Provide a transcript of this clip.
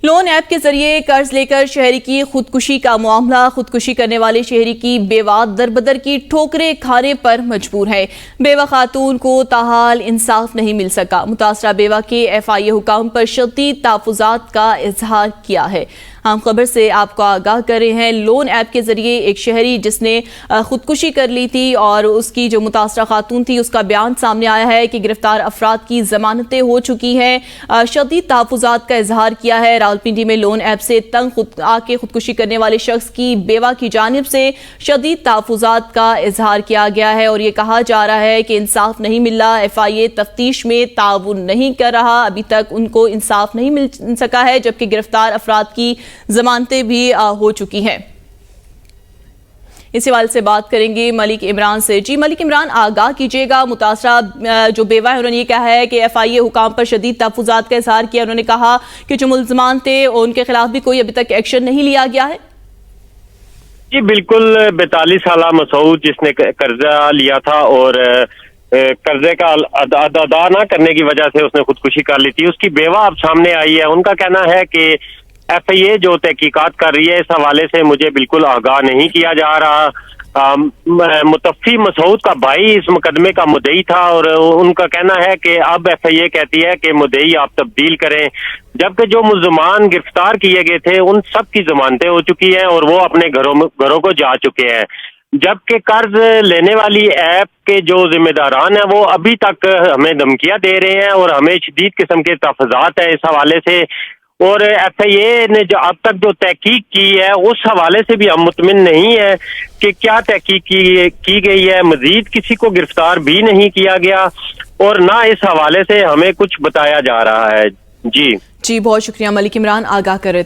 Loan app کے ذریعے قرض لے کر شہری کی خودکشی کا معاملہ۔ خودکشی کرنے والے شہری کی بیوہ دربدر کی ٹھوکریں کھانے پر مجبور ہے۔ بیوہ خاتون کو تاحال انصاف نہیں مل سکا۔ متاثرہ بیوہ کے FIA حکام پر شدید تحفظات کا اظہار کیا ہے۔ ہم خبر سے آپ کو آگاہ کر رہے ہیں، لون ایپ کے ذریعے ایک شہری جس نے خودکشی کر لی تھی اور اس کی جو متاثرہ خاتون تھی اس کا بیان سامنے آیا ہے کہ گرفتار افراد کی ضمانتیں ہو چکی ہیں۔ شدید تحفظات کا اظہار کیا ہے۔ راولپنڈی میں لون ایپ سے تنگ آ کے خودکشی کرنے والے شخص کی بیوہ کی جانب سے شدید تحفظات کا اظہار کیا گیا ہے اور یہ کہا جا رہا ہے کہ انصاف نہیں مل رہا۔ FIA تفتیش میں تعاون نہیں کر رہا، ابھی تک ان کو انصاف نہیں مل سکا ہے، جبکہ گرفتار افراد کی ضمانتیں بھی ہو چکی ہیں۔ اس حوالے سے بات کریں گے ملک عمران سے۔ جی ملک عمران، آگاہ کیجیے گا، متاثرہ جو بیوہ ہے انہوں نے یہ کہا ہے کہ FIA حکام پر شدید تحفظات کا اظہار کیا۔ انہوں نے کہا کہ جو ملزمان تھے ان کے خلاف بھی کوئی ابھی تک ایکشن نہیں لیا گیا ہے۔ جی بالکل، 42 سالہ مسعود جس نے قرضہ لیا تھا اور قرضے کا ادا نہ کرنے کی وجہ سے اس نے خودکشی کر لی تھی، اس کی بیوہ اب سامنے آئی ہے۔ ان کا کہنا ہے کہ FIA جو تحقیقات کر رہی ہے اس حوالے سے مجھے بالکل آگاہ نہیں کیا جا رہا۔ متوفی مسعود کا بھائی اس مقدمے کا مدعی تھا اور ان کا کہنا ہے کہ اب FIA کہتی ہے کہ مدعی آپ تبدیل کریں، جبکہ جو ملزمان گرفتار کیے گئے تھے ان سب کی ضمانتیں ہو چکی ہیں اور وہ اپنے گھروں کو جا چکے ہیں، جبکہ قرض لینے والی ایپ کے جو ذمہ داران ہیں وہ ابھی تک ہمیں دھمکیاں دے رہے ہیں اور ہمیں شدید قسم کے تحفظات ہیں اس حوالے سے۔ اور FIA نے جو اب تک جو تحقیق کی ہے اس حوالے سے بھی ہم مطمئن نہیں ہیں کہ کیا تحقیق کی گئی ہے۔ مزید کسی کو گرفتار بھی نہیں کیا گیا اور نہ اس حوالے سے ہمیں کچھ بتایا جا رہا ہے۔ جی بہت شکریہ ملک عمران، آگاہ کر رہے تھے۔